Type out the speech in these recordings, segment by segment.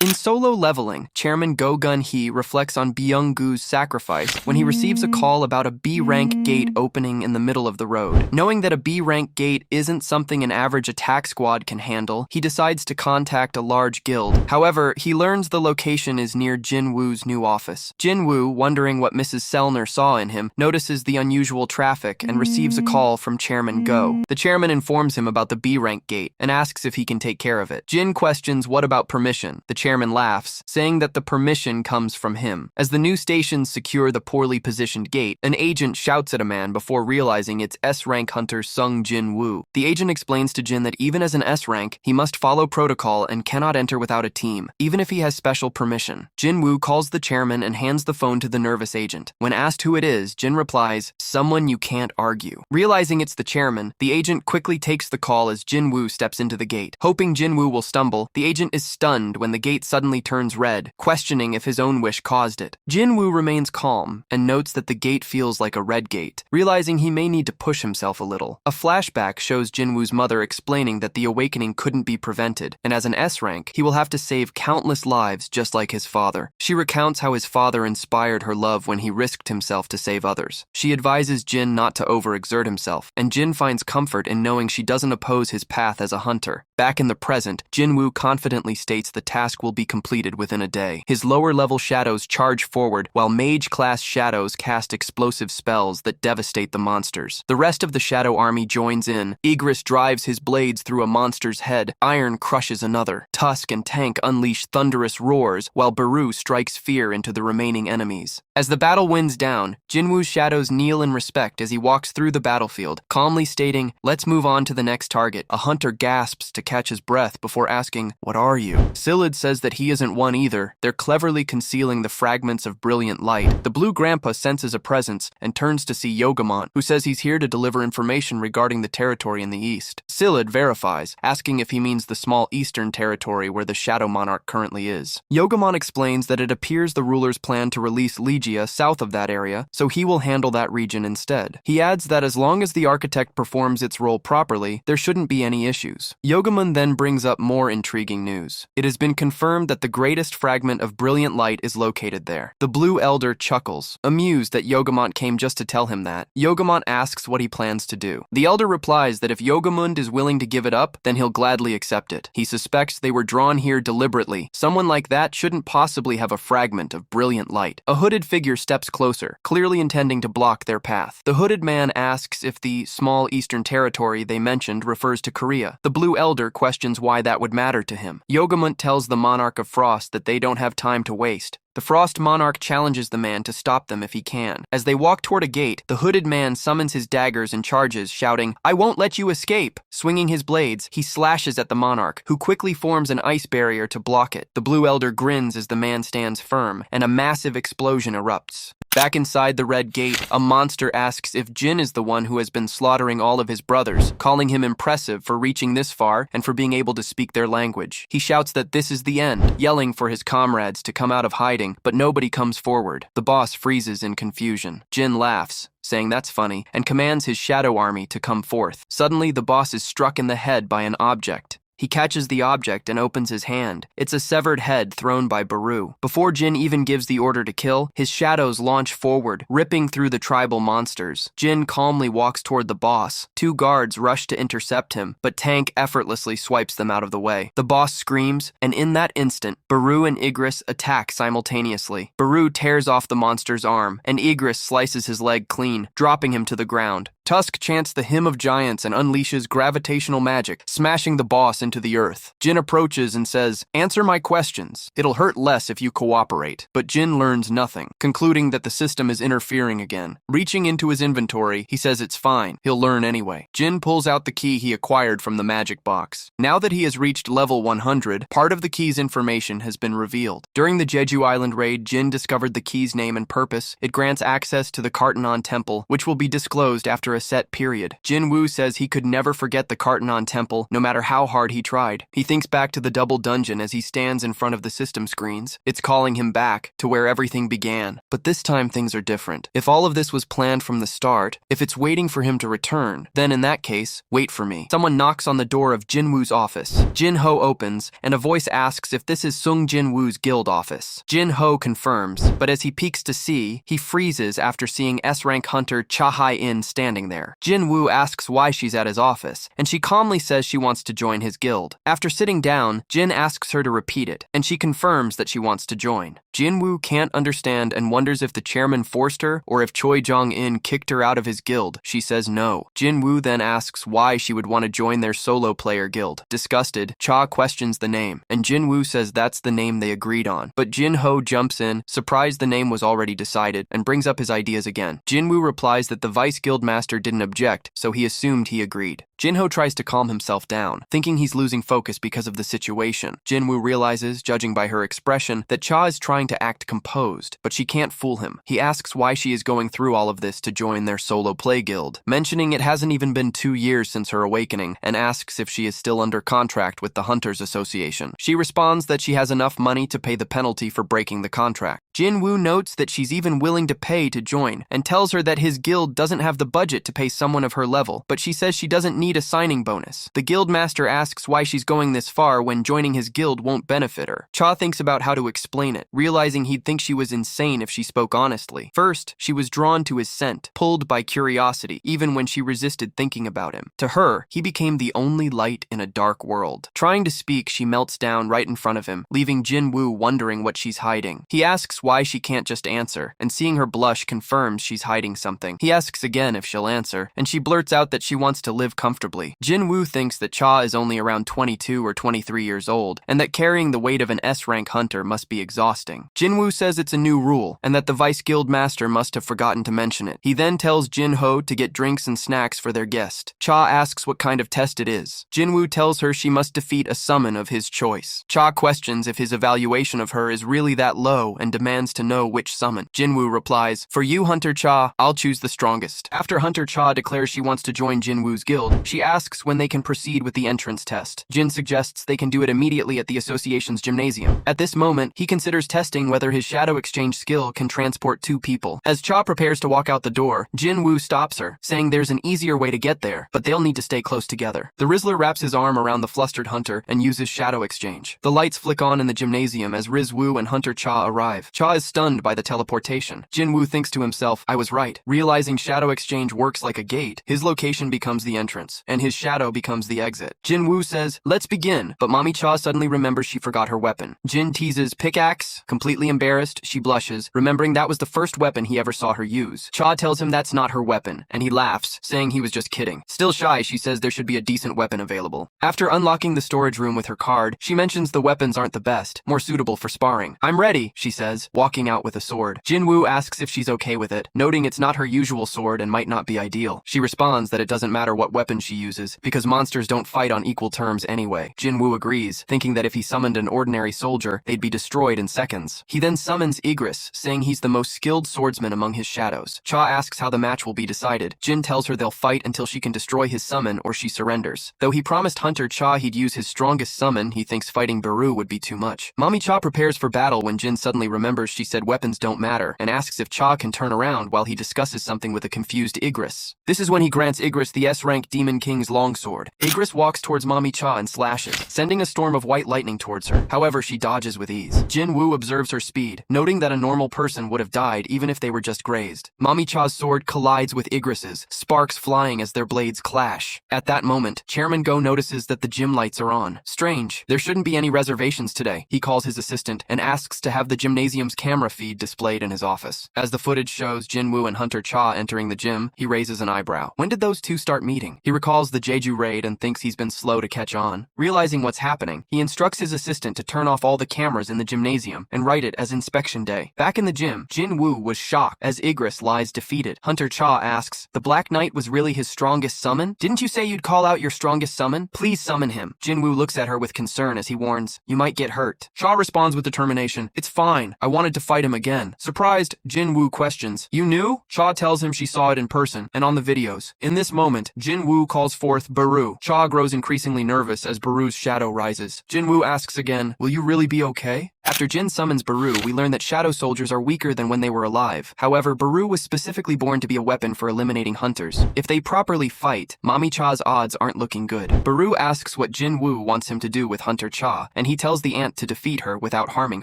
In Solo Leveling, Chairman Go Gun-hee reflects on Byung-gu's sacrifice when he receives a call about a B-rank gate opening in the middle of the road. Knowing that a B-rank gate isn't something an average attack squad can handle, he decides to contact a large guild. However, he learns the location is near Jinwoo's new office. Jinwoo, wondering what Mrs. Sellner saw in him, notices the unusual traffic and receives a call from Chairman Go. The chairman informs him about the B-rank gate and asks if he can take care of it. Jin questions what about permission. The chairman laughs, saying that the permission comes from him. As the new stations secure the poorly positioned gate, an agent shouts at a man before realizing it's S-rank hunter Sung Jinwoo. The agent explains to Jin that even as an S-rank, he must follow protocol and cannot enter without a team, even if he has special permission. Jinwoo calls the chairman and hands the phone to the nervous agent. When asked who it is, Jin replies, "Someone you can't argue." Realizing it's the chairman, the agent quickly takes the call as Jinwoo steps into the gate. Hoping Jinwoo will stumble, the agent is stunned when the gate suddenly turns red, questioning if his own wish caused it. Jinwoo remains calm and notes that the gate feels like a red gate, realizing he may need to push himself a little. A flashback shows Jinwoo's mother explaining that the awakening couldn't be prevented, and as an S-rank, he will have to save countless lives just like his father. She recounts how his father inspired her love when he risked himself to save others. She advises Jin not to overexert himself, and Jin finds comfort in knowing she doesn't oppose his path as a hunter. Back in the present, Jinwoo confidently states the task will be completed within a day. His lower-level shadows charge forward, while mage-class shadows cast explosive spells that devastate the monsters. The rest of the shadow army joins in. Igris drives his blades through a monster's head. Iron crushes another. Tusk and Tank unleash thunderous roars, while Beru strikes fear into the remaining enemies. As the battle winds down, Jinwoo's shadows kneel in respect as he walks through the battlefield, calmly stating, "Let's move on to the next target." A hunter gasps to catch his breath before asking, "What are you?" Sillid says that he isn't one either. They're cleverly concealing the fragments of brilliant light. The blue grandpa senses a presence and turns to see Yogamont, who says he's here to deliver information regarding the territory in the east. Sillid verifies, asking if he means the small eastern territory where the Shadow Monarch currently is. Yogamont explains that it appears the rulers plan to release Legia south of that area, so he will handle that region instead. He adds that as long as the architect performs its role properly, there shouldn't be any issues. Yogamon then brings up more intriguing news. It has been confirmed that the greatest fragment of brilliant light is located there. The Blue Elder chuckles, amused that Yogamont came just to tell him that. Yogamont asks what he plans to do. The Elder replies that if Yogamund is willing to give it up, then he'll gladly accept it. He suspects they were drawn here deliberately. Someone like that shouldn't possibly have a fragment of brilliant light. A hooded figure steps closer, clearly intending to block their path. The hooded man asks if the small eastern territory they mentioned refers to Korea. The Blue Elder questions why that would matter to him. Yogamont tells the Monarch of Frost that they don't have time to waste. The Frost Monarch challenges the man to stop them if he can. As they walk toward a gate, the hooded man summons his daggers and charges, shouting, "I won't let you escape!" Swinging his blades, he slashes at the Monarch, who quickly forms an ice barrier to block it. The Blue Elder grins as the man stands firm, and a massive explosion erupts. Back inside the red gate, a monster asks if Jin is the one who has been slaughtering all of his brothers, calling him impressive for reaching this far and for being able to speak their language. He shouts that this is the end, yelling for his comrades to come out of hiding, but nobody comes forward. The boss freezes in confusion. Jin laughs, saying that's funny, and commands his shadow army to come forth. Suddenly, the boss is struck in the head by an object. He catches the object and opens his hand. It's a severed head thrown by Beru. Before Jin even gives the order to kill, his shadows launch forward, ripping through the tribal monsters. Jin calmly walks toward the boss. Two guards rush to intercept him, but Tank effortlessly swipes them out of the way. The boss screams, and in that instant, Beru and Igris attack simultaneously. Beru tears off the monster's arm, and Igris slices his leg clean, dropping him to the ground. Tusk chants the Hymn of Giants and unleashes gravitational magic, smashing the boss into the earth. Jin approaches and says, "Answer my questions. It'll hurt less if you cooperate." But Jin learns nothing, concluding that the system is interfering again. Reaching into his inventory, he says it's fine. He'll learn anyway. Jin pulls out the key he acquired from the magic box. Now that he has reached level 100, part of the key's information has been revealed. During the Jeju Island Raid, Jin discovered the key's name and purpose. It grants access to the Kartanon Temple, which will be disclosed after after a set period. Jinwoo says he could never forget the Cartonon Temple, no matter how hard he tried. He thinks back to the double dungeon as he stands in front of the system screens. It's calling him back to where everything began. But this time things are different. If all of this was planned from the start, if it's waiting for him to return, then in that case, wait for me. Someone knocks on the door of Jinwoo's office. Jin-ho opens, and a voice asks if this is Sung Jinwoo's guild office. Jin-ho confirms, but as he peeks to see, he freezes after seeing S-rank hunter Cha Hae-In standing there. Jinwoo asks why she's at his office, and she calmly says she wants to join his guild. After sitting down, Jin asks her to repeat it, and she confirms that she wants to join. Jinwoo can't understand and wonders if the chairman forced her or if Choi Jong-in kicked her out of his guild. She says no. Jinwoo then asks why she would want to join their solo player guild. Disgusted, Cha questions the name, and Jinwoo says that's the name they agreed on. But Jin-ho jumps in, surprised the name was already decided, and brings up his ideas again. Jinwoo replies that the vice guild master didn't object, so he assumed he agreed. Jin-ho tries to calm himself down, thinking he's losing focus because of the situation. Jinwoo realizes, judging by her expression, that Cha is trying to act composed, but she can't fool him. He asks why she is going through all of this to join their solo play guild, mentioning it hasn't even been 2 years since her awakening, and asks if she is still under contract with the Hunters Association. She responds that she has enough money to pay the penalty for breaking the contract. Jinwoo notes that she's even willing to pay to join, and tells her that his guild doesn't have the budget to pay someone of her level, but she says she doesn't need a signing bonus. The guild master asks why she's going this far when joining his guild won't benefit her. Cha thinks about how to explain it, realizing he'd think she was insane if she spoke honestly. First, she was drawn to his scent, pulled by curiosity, even when she resisted thinking about him. To her, he became the only light in a dark world. Trying to speak, she melts down right in front of him, leaving Jinwoo wondering what she's hiding. He asks why she can't just answer, and seeing her blush confirms she's hiding something. He asks again if she'll answer, and she blurts out that she wants to live comfortably. Jinwoo thinks that Cha is only around 22 or 23 years old, and that carrying the weight of an S-rank hunter must be exhausting. Jinwoo says it's a new rule, and that the vice guild master must have forgotten to mention it. He then tells Jin-ho to get drinks and snacks for their guest. Cha asks what kind of test it is. Jinwoo tells her she must defeat a summon of his choice. Cha questions if his evaluation of her is really that low and demands to know which summon. Jinwoo replies, "For you, Hunter Cha, I'll choose the strongest." After Hunter Cha declares she wants to join Jinwoo's guild, she asks when they can proceed with the entrance test. Jin suggests they can do it immediately at the association's gymnasium. At this moment, he considers testing whether his shadow exchange skill can transport 2 people. As Cha prepares to walk out the door, Jinwoo stops her, saying there's an easier way to get there, but they'll need to stay close together. The Rizzler wraps his arm around the flustered hunter and uses shadow exchange. The lights flick on in the gymnasium as Rizwoo and Hunter Cha arrive. Cha is stunned by the teleportation. Jinwoo thinks to himself, I was right. Realizing shadow exchange works like a gate, his location becomes the entrance, and his shadow becomes the exit. Jinwoo says, let's begin, but Mommy Cha suddenly remembers she forgot her weapon. Jin teases, pickaxe. Completely embarrassed, she blushes, remembering that was the first weapon he ever saw her use. Cha tells him that's not her weapon, and he laughs, saying he was just kidding. Still shy, she says there should be a decent weapon available. After unlocking the storage room with her card, she mentions the weapons aren't the best, more suitable for sparring. I'm ready, she says, walking out with a sword. Jinwoo asks if she's okay with it, noting it's not her usual sword and might not be ideal. She responds that it doesn't matter what weapon she uses, because monsters don't fight on equal terms anyway. Jinwoo agrees, thinking that if he summoned an ordinary soldier, they'd be destroyed in seconds. He then summons Igris, saying he's the most skilled swordsman among his shadows. Cha asks how the match will be decided. Jin tells her they'll fight until she can destroy his summon or she surrenders. Though he promised Hunter Cha he'd use his strongest summon, he thinks fighting Beru would be too much. Mommy Cha prepares for battle when Jin suddenly remembers she said weapons don't matter and asks if Cha can turn around while he discusses something with a confused Igris. This is when he grants Igris the S-rank Demon King's longsword. Igris walks towards Mommy Cha and slashes, sending a storm of white lightning towards her. However, she dodges with ease. Jinwoo observes her speed, noting that a normal person would have died even if they were just grazed. Mommy Cha's sword collides with Igris's, sparks flying as their blades clash. At that moment, Chairman Go notices that the gym lights are on. Strange, there shouldn't be any reservations today. He calls his assistant and asks to have the gymnasium's camera feed displayed in his office. As the footage shows Jinwoo and Hunter Cha entering the gym, he raises an eyebrow. When did those two start meeting? He recalls the Jeju Raid and thinks he's been slow to catch on. Realizing what's happening, he instructs his assistant to turn off all the cameras in the gymnasium and write it as inspection day. Back in the gym, Jinwoo was shocked as Igris lies defeated. Hunter Cha asks, the Black Knight was really his strongest summon? Didn't you say you'd call out your strongest summon? Please summon him. Jinwoo looks at her with concern as he warns, you might get hurt. Cha responds with determination, it's fine. I wanted to fight him again. Surprised, Jinwoo questions, you knew? Cha tells him she saw it in person and on the videos. In this moment, Jinwoo calls forth Beru. Cha grows increasingly nervous as Beru's shadow rises. Jinwoo asks again, will you really be okay? After Jin summons Beru, we learn that shadow soldiers are weaker than when they were alive. However, Beru was specifically born to be a weapon for eliminating hunters. If they properly fight, Mami Cha's odds aren't looking good. Beru asks what Jinwoo wants him to do with Hunter Cha, and he tells the ant to defeat her without harming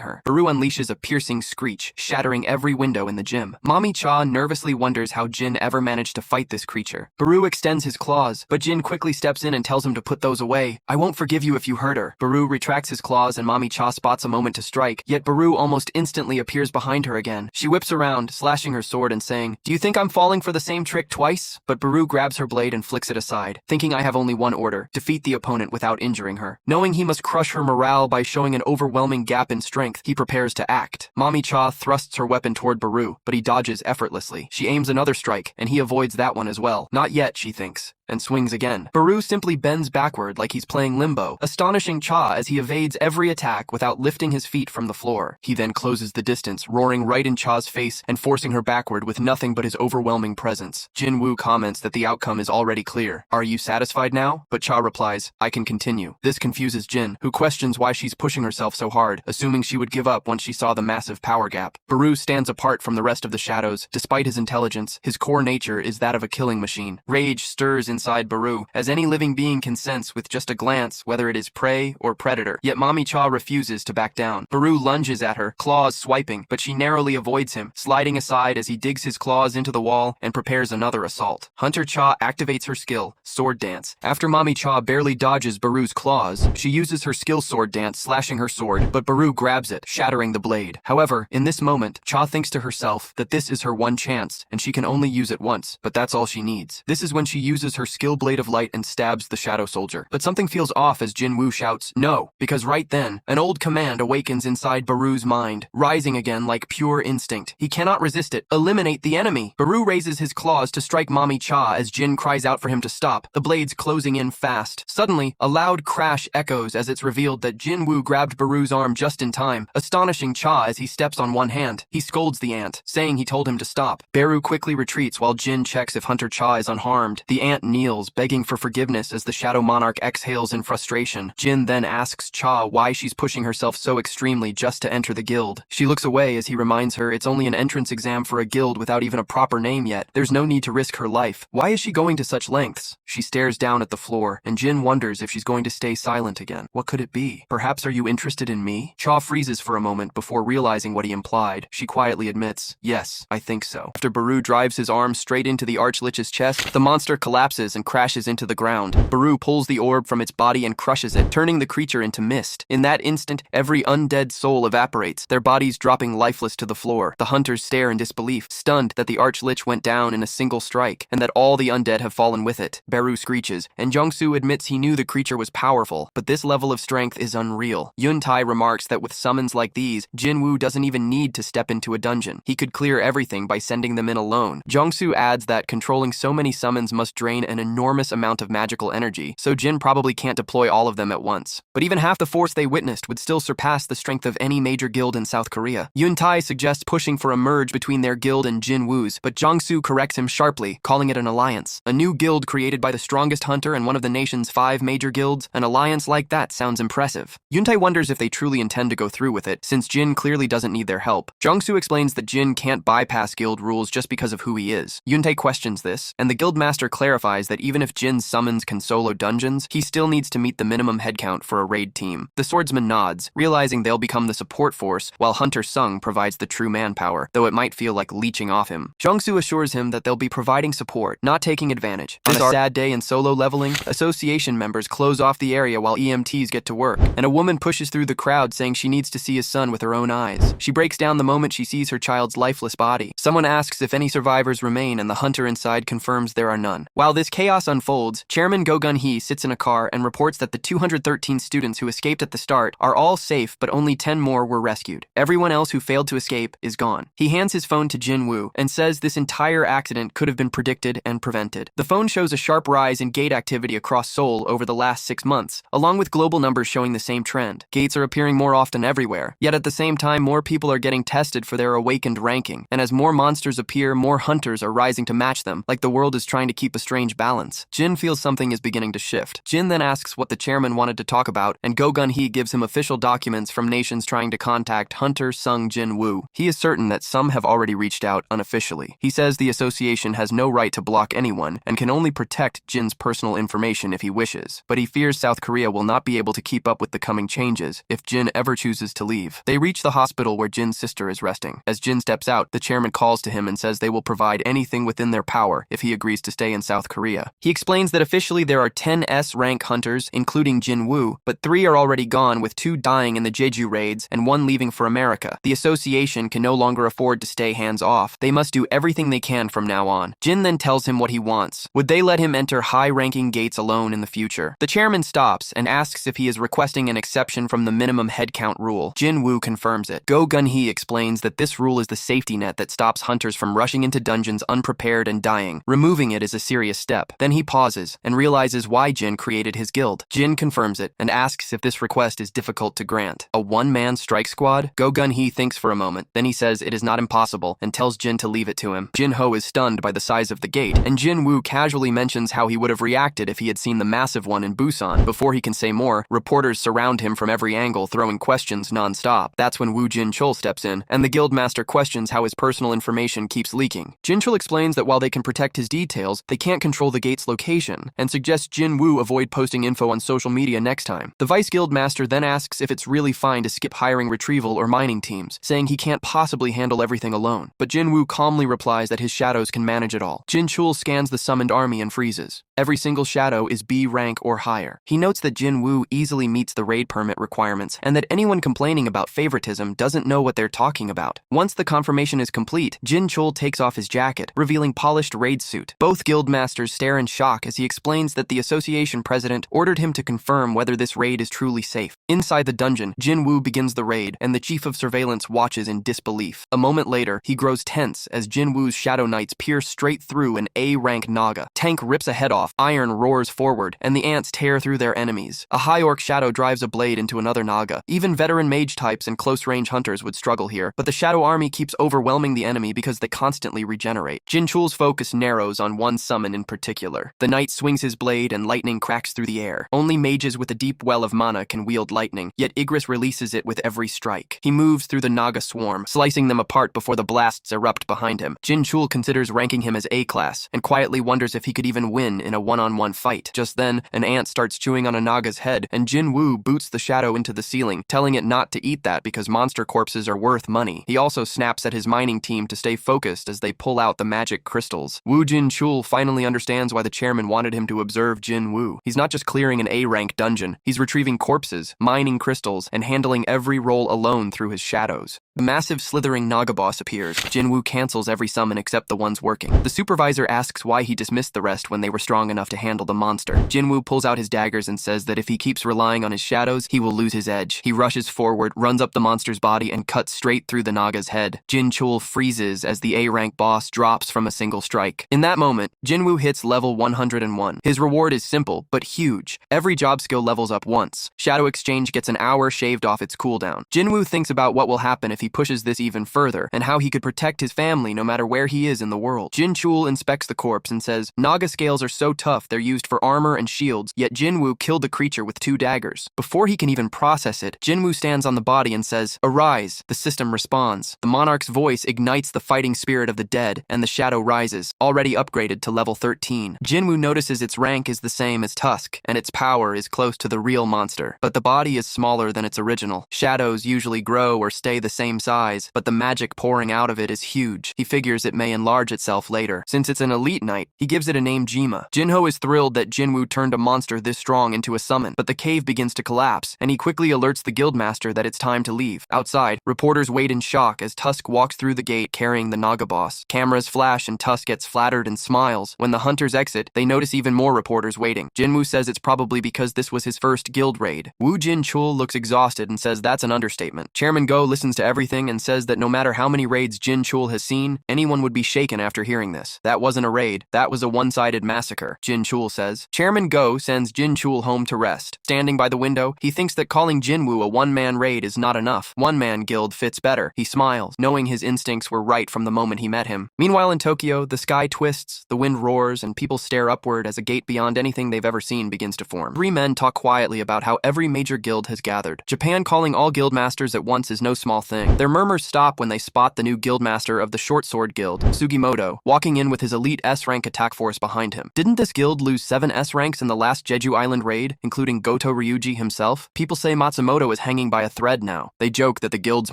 her. Beru unleashes a piercing screech, shattering every window in the gym. Mami Cha nervously wonders how Jin ever managed to fight this creature. Beru extends his claws, but Jin quickly steps in and tells him to put those away. I won't forgive you if you hurt her. Beru retracts his claws and Mami Cha spots a moment to strike, yet Beru almost instantly appears behind her again. She whips around, slashing her sword and saying, do you think I'm falling for the same trick twice? But Beru grabs her blade and flicks it aside, thinking I have only one order, defeat the opponent without injuring her. Knowing he must crush her morale by showing an overwhelming gap in strength, he prepares to act. Mami Cha thrusts her weapon toward Beru, but he dodges effortlessly. She aims another strike, and he avoids that one as well. Not yet, she thinks, and swings again. Beru simply bends backward like he's playing limbo, astonishing Cha as he evades every attack without lifting his feet from the floor. He then closes the distance, roaring right in Cha's face and forcing her backward with nothing but his overwhelming presence. Jinwoo comments that the outcome is already clear. Are you satisfied now? But Cha replies, I can continue. This confuses Jin, who questions why she's pushing herself so hard, assuming she would give up once she saw the massive power gap. Beru stands apart from the rest of the shadows. Despite his intelligence, his core nature is that of a killing machine. Rage stirs inside Beru, as any living being can sense with just a glance whether it is prey or predator. Yet Mami Cha refuses to back down. Beru lunges at her, claws swiping, but she narrowly avoids him, sliding aside as he digs his claws into the wall and prepares another assault. Hunter Cha activates her skill, Sword Dance. After Mami Cha barely dodges Beru's claws, she uses her skill Sword Dance, slashing her sword, but Beru grabs it, shattering the blade. However, in this moment, Cha thinks to herself that this is her one chance, and she can only use it once, but that's all she needs. This is when she uses her skill Blade of Light and stabs the shadow soldier. But something feels off as Jinwoo shouts, no, because right then, an old command awakens inside Beru's mind, rising again like pure instinct. He cannot resist it. Eliminate the enemy. Beru raises his claws to strike Mami Cha as Jin cries out for him to stop, the blades closing in fast. Suddenly, a loud crash echoes as it's revealed that Jinwoo grabbed Beru's arm just in time, astonishing Cha as he steps on one hand. He scolds the ant, saying he told him to stop. Beru quickly retreats while Jin checks if Hunter Cha is unharmed. The ant kneels, begging for forgiveness as the Shadow Monarch exhales in frustration. Jin then asks Cha why she's pushing herself so extremely just to enter the guild. She looks away as he reminds her it's only an entrance exam for a guild without even a proper name yet. There's no need to risk her life. Why is she going to such lengths? She stares down at the floor, and Jin wonders if she's going to stay silent again. What could it be? Perhaps are you interested in me? Cha freezes for a moment before realizing what he implied. She quietly admits, yes, I think so. After Beru drives his arm straight into the Archlich's chest, the monster collapses and crashes into the ground. Beru pulls the orb from its body and crushes it, turning the creature into mist. In that instant, every undead soul evaporates, their bodies dropping lifeless to the floor. The hunters stare in disbelief, stunned that the Archlich went down in a single strike, and that all the undead have fallen with it. Beru screeches, and Jongsu admits he knew the creature was powerful, but this level of strength is unreal. Yuntai remarks that with summons like these, Jinwoo doesn't even need to step into a dungeon. He could clear everything by sending them in alone. Jongsu adds that controlling so many summons must drain an enormous amount of magical energy, so Jin probably can't deploy all of them at once. But even half the force they witnessed would still surpass the strength of any major guild in South Korea. Yuntai suggests pushing for a merge between their guild and Jinwoo's, but Jongsu corrects him sharply, calling it an alliance. A new guild created by the strongest hunter and one of the nation's 5 major guilds? An alliance like that sounds impressive. Yuntai wonders if they truly intend to go through with it, since Jin clearly doesn't need their help. Jongsu explains that Jin can't bypass guild rules just because of who he is. Yuntai questions this, and the guildmaster clarifies that even if Jin's summons can solo dungeons, he still needs to meet the minimum headcount for a raid team. The swordsman nods, realizing they'll become the support force, while Hunter Sung provides the true manpower, though it might feel like leeching off him. Jongsu assures him that they'll be providing support, not taking advantage. On a sad day in solo leveling, association members close off the area while EMTs get to work, and a woman pushes through the crowd saying she needs to see his son with her own eyes. She breaks down the moment she sees her child's lifeless body. Someone asks if any survivors remain, and the hunter inside confirms there are none. While this As chaos unfolds, Chairman Go Gun-hee sits in a car and reports that the 213 students who escaped at the start are all safe, but only 10 more were rescued. Everyone else who failed to escape is gone. He hands his phone to Jinwoo and says this entire accident could have been predicted and prevented. The phone shows a sharp rise in gate activity across Seoul over the last 6 months, along with global numbers showing the same trend. Gates are appearing more often everywhere, yet at the same time more people are getting tested for their awakened ranking, and as more monsters appear, more hunters are rising to match them, like the world is trying to keep a strange balance. Jin feels something is beginning to shift. Jin then asks what the chairman wanted to talk about, and Go Gun-hee gives him official documents from nations trying to contact Hunter Sung Jinwoo. He is certain that some have already reached out unofficially. He says the association has no right to block anyone and can only protect Jin's personal information if he wishes, but he fears South Korea will not be able to keep up with the coming changes if Jin ever chooses to leave. They reach the hospital where Jin's sister is resting. As Jin steps out, the chairman calls to him and says they will provide anything within their power if he agrees to stay in South Korea. He explains that officially there are 10 S-rank hunters, including Jinwoo, but 3 are already gone, with 2 dying in the Jeju raids and 1 leaving for America. The association can no longer afford to stay hands-off. They must do everything they can from now on. Jin then tells him what he wants. Would they let him enter high-ranking gates alone in the future? The chairman stops and asks if he is requesting an exception from the minimum headcount rule. Jinwoo confirms it. Go Gun-hee explains that this rule is the safety net that stops hunters from rushing into dungeons unprepared and dying. Removing it is a serious step. Then he pauses and realizes why Jin created his guild. Jin confirms it and asks if this request is difficult to grant. A one-man strike squad? Go Gun-hee thinks for a moment. Then he says it is not impossible and tells Jin to leave it to him. Jin-ho is stunned by the size of the gate, and Jinwoo casually mentions how he would have reacted if he had seen the massive one in Busan. Before he can say more, reporters surround him from every angle, throwing questions non-stop. That's when Woo Jin-chul steps in, and the guildmaster questions how his personal information keeps leaking. Jin-chul explains that while they can protect his details, they can't control the gate's location, and suggests Jinwoo avoid posting info on social media next time. The vice guildmaster then asks if it's really fine to skip hiring retrieval or mining teams, saying he can't possibly handle everything alone. But Jinwoo calmly replies that his shadows can manage it all. Jin-chul scans the summoned army and freezes. Every single shadow is B rank or higher. He notes that Jinwoo easily meets the raid permit requirements, and that anyone complaining about favoritism doesn't know what they're talking about. Once the confirmation is complete, Jin-chul takes off his jacket, revealing polished raid suit. Both guildmasters stare in shock as he explains that the association president ordered him to confirm whether this raid is truly safe. Inside the dungeon, Jinwoo begins the raid, and the chief of surveillance watches in disbelief. A moment later, he grows tense as Jinwoo's shadow knights pierce straight through an A-rank Naga. Tank rips a head off, iron roars forward, and the ants tear through their enemies. A High Orc shadow drives a blade into another Naga. Even veteran mage types and close-range hunters would struggle here, but the shadow army keeps overwhelming the enemy because they constantly regenerate. Jin-chul's focus narrows on one summon in particular. The knight swings his blade and lightning cracks through the air. Only mages with a deep well of mana can wield lightning, yet Igris releases it with every strike. He moves through the Naga swarm, slicing them apart before the blasts erupt behind him. Jin-chul considers ranking him as A-class, and quietly wonders if he could even win in a one-on-one fight. Just then, an ant starts chewing on a Naga's head, and Jinwoo boots the shadow into the ceiling, telling it not to eat that because monster corpses are worth money. He also snaps at his mining team to stay focused as they pull out the magic crystals. Woo Jin-chul finally understands why the chairman wanted him to observe Jinwoo. He's not just clearing an A-rank dungeon, he's retrieving corpses, mining crystals, and handling every role alone through his shadows. The massive slithering Naga boss appears. Jinwoo cancels every summon except the ones working. The supervisor asks why he dismissed the rest when they were strong enough to handle the monster. Jinwoo pulls out his daggers and says that if he keeps relying on his shadows, he will lose his edge. He rushes forward, runs up the monster's body, and cuts straight through the Naga's head. Jin-chul freezes as the A-rank boss drops from a single strike. In that moment, Jinwoo hits level 101. His reward is simple, but huge. Every job skill levels up once. Shadow Exchange gets an hour shaved off its cooldown. Jinwoo thinks about what will happen if he pushes this even further, and how he could protect his family no matter where he is in the world. Jin-chul inspects the corpse and says, Naga scales are so tough they're used for armor and shields, yet Jinwoo killed the creature with 2 daggers. Before he can even process it, Jinwoo stands on the body and says, "Arise." The system responds. The monarch's voice ignites the fighting spirit of the dead, and the shadow rises, already upgraded to level 13. Jinwoo notices its rank is the same as Tusk, and its power is close to the real monster, but the body is smaller than its original. Shadows usually grow or stay the same same size, but the magic pouring out of it is huge. He figures it may enlarge itself later. Since it's an elite knight, he gives it a name Jima. Jinho is thrilled that Jinwoo turned a monster this strong into a summon, but the cave begins to collapse, and he quickly alerts the guildmaster that it's time to leave. Outside, reporters wait in shock as Tusk walks through the gate carrying the Naga boss. Cameras flash and Tusk gets flattered and smiles. When the hunters exit, they notice even more reporters waiting. Jinwoo says it's probably because this was his first guild raid. Woo Jin-chul looks exhausted and says that's an understatement. Chairman Go listens to everything and says that no matter how many raids Jin-chul has seen, anyone would be shaken after hearing this. That wasn't a raid, that was a one-sided massacre, Jin-chul says. Chairman Go sends Jin-chul home to rest. Standing by the window, he thinks that calling Jinwoo a one-man raid is not enough. One-man guild fits better. He smiles, knowing his instincts were right from the moment he met him. Meanwhile in Tokyo, the sky twists, the wind roars, and people stare upward as a gate beyond anything they've ever seen begins to form. Three men talk quietly about how every major guild has gathered. Japan calling all guildmasters at once is no small thing. Their murmurs stop when they spot the new guildmaster of the Short Sword Guild, Sugimoto, walking in with his elite S-rank attack force behind him. Didn't this guild lose 7 S-ranks in the last Jeju Island Raid, including Goto Ryuji himself? People say Matsumoto is hanging by a thread now. They joke that the guild's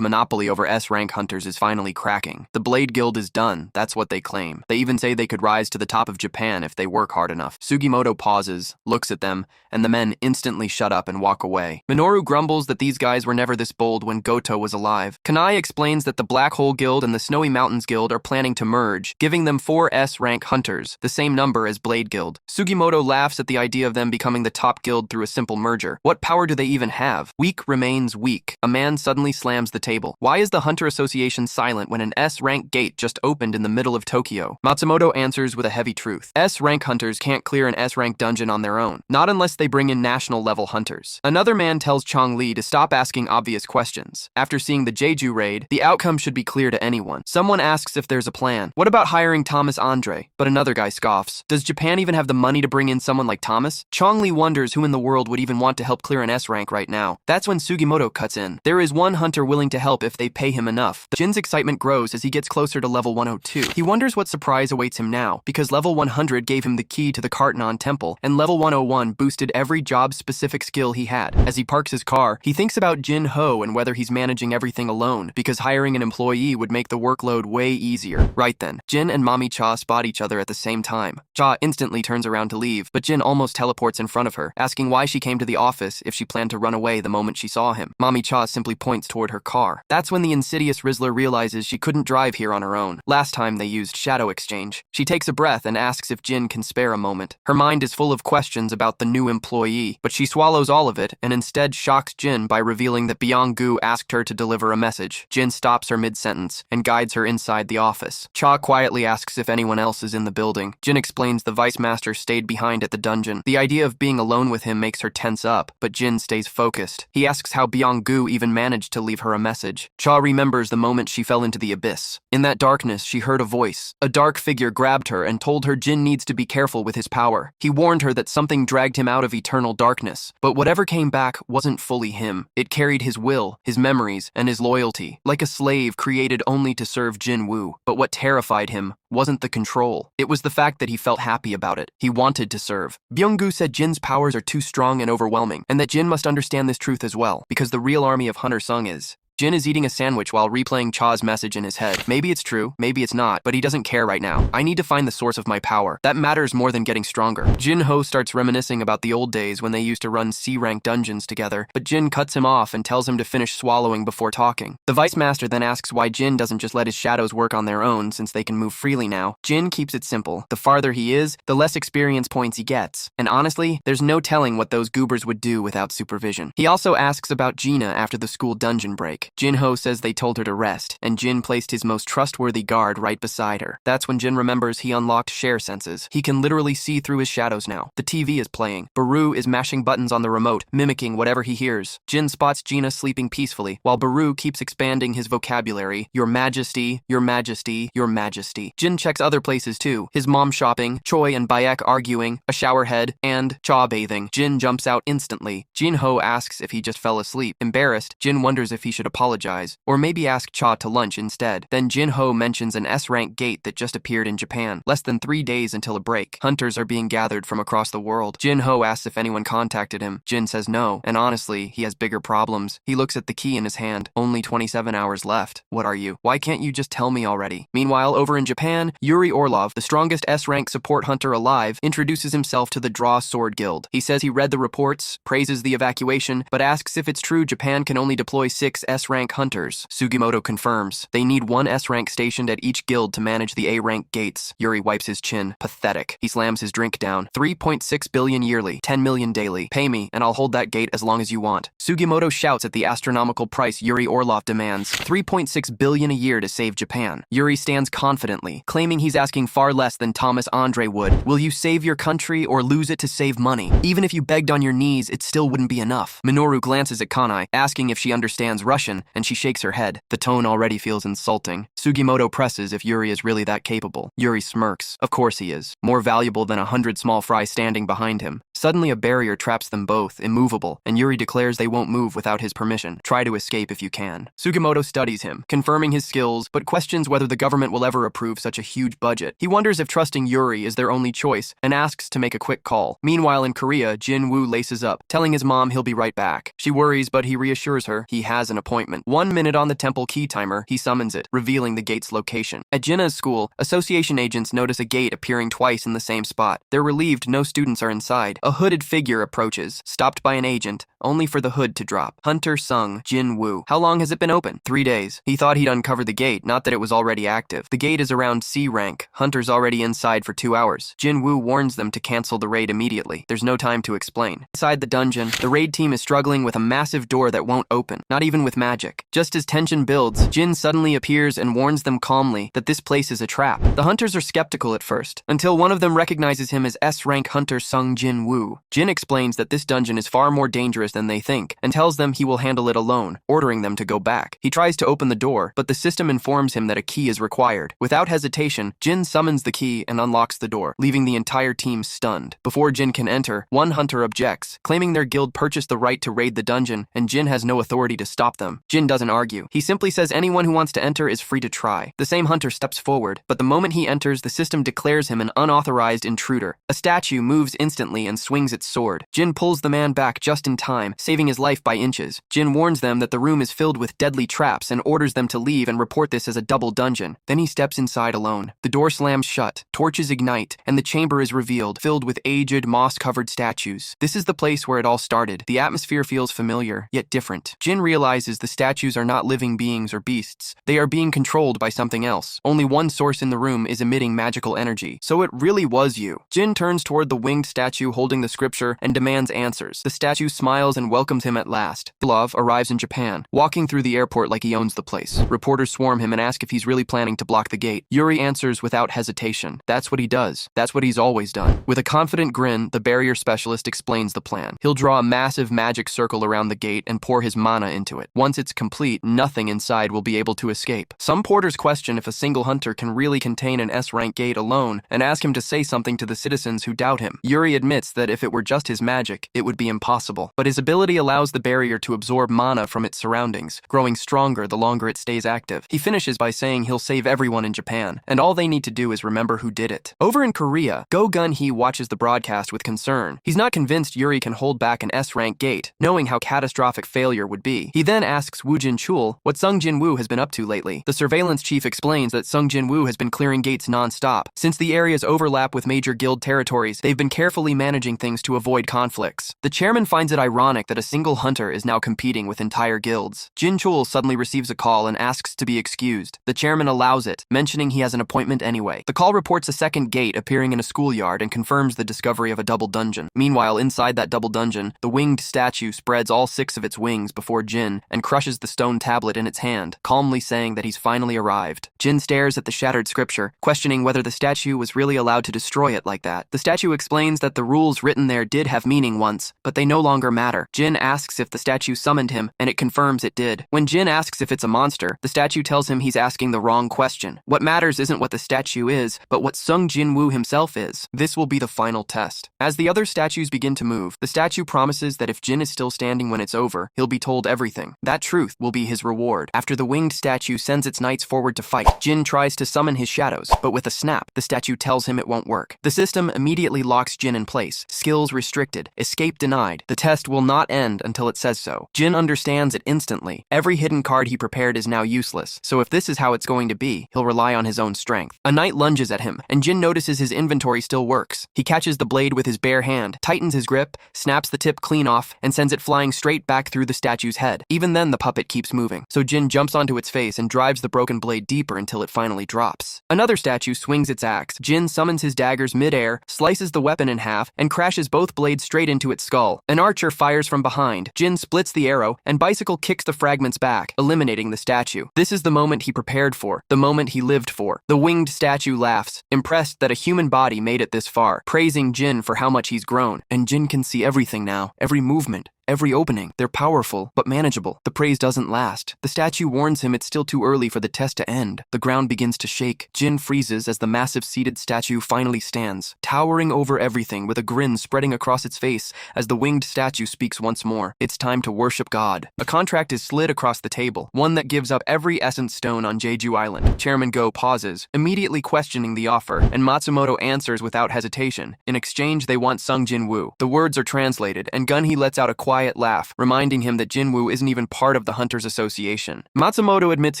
monopoly over S-rank hunters is finally cracking. The Blade Guild is done, that's what they claim. They even say they could rise to the top of Japan if they work hard enough. Sugimoto pauses, looks at them, and the men instantly shut up and walk away. Minoru grumbles that these guys were never this bold when Goto was alive. Kanai explains that the Black Hole Guild and the Snowy Mountains Guild are planning to merge, giving them 4 S-rank hunters, the same number as Blade Guild. Sugimoto laughs at the idea of them becoming the top guild through a simple merger. What power do they even have? Weak remains weak. A man suddenly slams the table. Why is the Hunter Association silent when an S-rank gate just opened in the middle of Tokyo? Matsumoto answers with a heavy truth. S-rank hunters can't clear an S-rank dungeon on their own, not unless they bring in national-level hunters. Another man tells Chong Li to stop asking obvious questions. After seeing the Jeju raid, the outcome should be clear to anyone. Someone asks if there's a plan. What about hiring Thomas Andre? But another guy scoffs. Does Japan even have the money to bring in someone like Thomas? Chong Li wonders who in the world would even want to help clear an S-rank right now. That's when Sugimoto cuts in. There is one hunter willing to help if they pay him enough. Jin's excitement grows as he gets closer to level 102. He wonders what surprise awaits him now, because level 100 gave him the key to the Cartenon Temple, and level 101 boosted every job-specific skill he had. As he parks his car, he thinks about Jin Ho and whether he's managing everything alone, because hiring an employee would make the workload way easier. Right then, Jin and Mami Cha spot each other at the same time. Cha instantly turns around to leave, but Jin almost teleports in front of her, asking why she came to the office if she planned to run away the moment she saw him. Mami Cha simply points toward her car. That's when the insidious Rizzler realizes she couldn't drive here on her own. Last time they used Shadow Exchange. She takes a breath and asks if Jin can spare a moment. Her mind is full of questions about the new employee, but she swallows all of it and instead shocks Jin by revealing that Byung-gu asked her to deliver a message. Jin stops her mid-sentence and guides her inside the office. Cha quietly asks if anyone else is in the building. Jin explains the vice master stayed behind at the dungeon. The idea of being alone with him makes her tense up, but Jin stays focused. He asks how Byung-gu even managed to leave her a message. Cha remembers the moment she fell into the abyss. In that darkness, she heard a voice. A dark figure grabbed her and told her Jin needs to be careful with his power. He warned her that something dragged him out of eternal darkness, but whatever came back wasn't fully him. It carried his will, his memories, and his loyalty, like a slave created only to serve Jinwoo. But what terrified him wasn't the control. It was the fact that he felt happy about it. He wanted to serve. Byung-gu said Jin's powers are too strong and overwhelming, and that Jin must understand this truth as well, because the real army of Hunter Sung is. Jin is eating a sandwich while replaying Cha's message in his head. Maybe it's true, maybe it's not, but he doesn't care right now. I need to find the source of my power. That matters more than getting stronger. Jin Ho starts reminiscing about the old days when they used to run C-rank dungeons together, but Jin cuts him off and tells him to finish swallowing before talking. The Vice Master then asks why Jin doesn't just let his shadows work on their own since they can move freely now. Jin keeps it simple. The farther he is, the less experience points he gets. And honestly, there's no telling what those goobers would do without supervision. He also asks about Gina after the school dungeon break. Jin Ho says they told her to rest, and Jin placed his most trustworthy guard right beside her. That's when Jin remembers he unlocked share senses. He can literally see through his shadows now. The TV is playing. Beru is mashing buttons on the remote, mimicking whatever he hears. Jin spots Gina sleeping peacefully, while Beru keeps expanding his vocabulary. Your Majesty, Your Majesty, Your Majesty. Jin checks other places too. His mom shopping, Choi and Bayek arguing, a shower head, and Cha bathing. Jin jumps out instantly. Jin Ho asks if he just fell asleep. Embarrassed, Jin wonders if he should apologize apologize, or maybe ask Cha to lunch instead. Then Jinho mentions an S-rank gate that just appeared in Japan, less than 3 days until a break. Hunters are being gathered from across the world. Jinho asks if anyone contacted him. Jin says no, and honestly, he has bigger problems. He looks at the key in his hand. Only 27 hours left. What are you? Why can't you just tell me already? Meanwhile, over in Japan, Yuri Orlov, the strongest S-rank support hunter alive, introduces himself to the Draw Sword Guild. He says he read the reports, praises the evacuation, but asks if it's true Japan can only deploy 6 S-rank hunters. Sugimoto confirms. They need 1 S-rank stationed at each guild to manage the A-rank gates. Yuri wipes his chin. Pathetic. He slams his drink down. 3.6 billion yearly, 10 million daily. Pay me, and I'll hold that gate as long as you want. Sugimoto shouts at the astronomical price Yuri Orlov demands. 3.6 billion a year to save Japan. Yuri stands confidently, claiming he's asking far less than Thomas Andre would. Will you save your country or lose it to save money? Even if you begged on your knees, it still wouldn't be enough. Minoru glances at Kanai, asking if she understands Russian, and she shakes her head. The tone already feels insulting. Sugimoto presses if Yuri is really that capable. Yuri smirks. Of course he is. More valuable than 100 small fry standing behind him. Suddenly a barrier traps them both, immovable, and Yuri declares they won't move without his permission. Try to escape if you can. Sugimoto studies him, confirming his skills, but questions whether the government will ever approve such a huge budget. He wonders if trusting Yuri is their only choice, and asks to make a quick call. Meanwhile in Korea, Jinwoo laces up, telling his mom he'll be right back. She worries, but he reassures her he has an appointment. 1 minute on the temple key timer, he summons it, revealing the gate's location. At Jinna's school, association agents notice a gate appearing twice in the same spot. They're relieved no students are inside. A hooded figure approaches, stopped by an agent, only for the hood to drop. Hunter Sung, Jinwoo. How long has it been open? 3 days. He thought he'd uncovered the gate, not that it was already active. The gate is around C rank. Hunter's already inside for 2 hours. Jinwoo warns them to cancel the raid immediately. There's no time to explain. Inside the dungeon, the raid team is struggling with a massive door that won't open, not even with magic. Just as tension builds, Jin suddenly appears and warns them calmly that this place is a trap. The hunters are skeptical at first, until one of them recognizes him as S-rank hunter Sung Jinwoo. Jin explains that this dungeon is far more dangerous than they think, and tells them he will handle it alone, ordering them to go back. He tries to open the door, but the system informs him that a key is required. Without hesitation, Jin summons the key and unlocks the door, leaving the entire team stunned. Before Jin can enter, one hunter objects, claiming their guild purchased the right to raid the dungeon, and Jin has no authority to stop them. Jin doesn't argue. He simply says anyone who wants to enter is free to try. The same hunter steps forward, but the moment he enters, the system declares him an unauthorized intruder. A statue moves instantly and swings its sword. Jin pulls the man back just in time, saving his life by inches. Jin warns them that the room is filled with deadly traps and orders them to leave and report this as a double dungeon. Then he steps inside alone. The door slams shut, torches ignite, and the chamber is revealed, filled with aged, moss-covered statues. This is the place where it all started. The atmosphere feels familiar, yet different. Jin realizes the statues are not living beings or beasts. They are being controlled by something else. Only one source in the room is emitting magical energy. So it really was you. Jin turns toward the winged statue holding the scripture and demands answers. The statue smiles and welcomes him at last. Love arrives in Japan, walking through the airport like he owns the place. Reporters swarm him and ask if he's really planning to block the gate. Yuri answers without hesitation. That's what he does. That's what he's always done. With a confident grin, the barrier specialist explains the plan. He'll draw a massive magic circle around the gate and pour his mana into it. Once it's complete, nothing inside will be able to escape. Some porters question if a single hunter can really contain an S-rank gate alone and ask him to say something to the citizens who doubt him. Yuri admits that if it were just his magic, it would be impossible. But his ability allows the barrier to absorb mana from its surroundings, growing stronger the longer it stays active. He finishes by saying he'll save everyone in Japan, and all they need to do is remember who did it. Over in Korea, Go Gun-hee watches the broadcast with concern. He's not convinced Yuri can hold back an S-rank gate, knowing how catastrophic failure would be. He then asks Woo Jin-chul what Sung Jinwoo has been up to lately. The surveillance chief explains that Sung Jinwoo has been clearing gates non-stop. Since the areas overlap with major guild territories, they've been carefully managing things to avoid conflicts. The chairman finds it ironic that a single hunter is now competing with entire guilds. Jin-chul suddenly receives a call and asks to be excused. The chairman allows it, mentioning he has an appointment anyway. The call reports a second gate appearing in a schoolyard and confirms the discovery of a double dungeon. Meanwhile, inside that double dungeon, the winged statue spreads all 6 of its wings before Jin and crushes the stone tablet in its hand, calmly saying that he's finally arrived. Jin stares at the shattered scripture, questioning whether the statue was really allowed to destroy it like that. The statue explains that the rules written there did have meaning once, but they no longer matter. matter. Jin asks if the statue summoned him, and it confirms it did. When Jin asks if it's a monster, the statue tells him he's asking the wrong question. What matters isn't what the statue is, but what Sung Jinwoo himself is. This will be the final test. As the other statues begin to move, the statue promises that if Jin is still standing when it's over, he'll be told everything. That truth will be his reward. After the winged statue sends its knights forward to fight, Jin tries to summon his shadows, but with a snap, the statue tells him it won't work. The system immediately locks Jin in place. Skills restricted. Escape denied. The test will not end until it says so. Jin understands it instantly. Every hidden card he prepared is now useless, so if this is how it's going to be, he'll rely on his own strength. A knight lunges at him, and Jin notices his inventory still works. He catches the blade with his bare hand, tightens his grip, snaps the tip clean off, and sends it flying straight back through the statue's head. Even then, the puppet keeps moving, so Jin jumps onto its face and drives the broken blade deeper until it finally drops. Another statue swings its axe. Jin summons his daggers mid-air, slices the weapon in half, and crashes both blades straight into its skull. An archer fires from behind. Jin splits the arrow, and Bicycle kicks the fragments back, eliminating the statue. This is the moment he prepared for, the moment he lived for. The winged statue laughs, impressed that a human body made it this far, praising Jin for how much he's grown. And Jin can see everything now, every movement, every opening. They're powerful, but manageable. The praise doesn't last. The statue warns him it's still too early for the test to end. The ground begins to shake. Jin freezes as the massive seated statue finally stands, towering over everything with a grin spreading across its face as the winged statue speaks once more. It's time to worship God. A contract is slid across the table, one that gives up every essence stone on Jeju Island. Chairman Go pauses, immediately questioning the offer, and Matsumoto answers without hesitation. In exchange, they want Sung Jinwoo. The words are translated, and Gunhee lets out a quiet laugh, reminding him that Jinwoo isn't even part of the Hunters Association. Matsumoto admits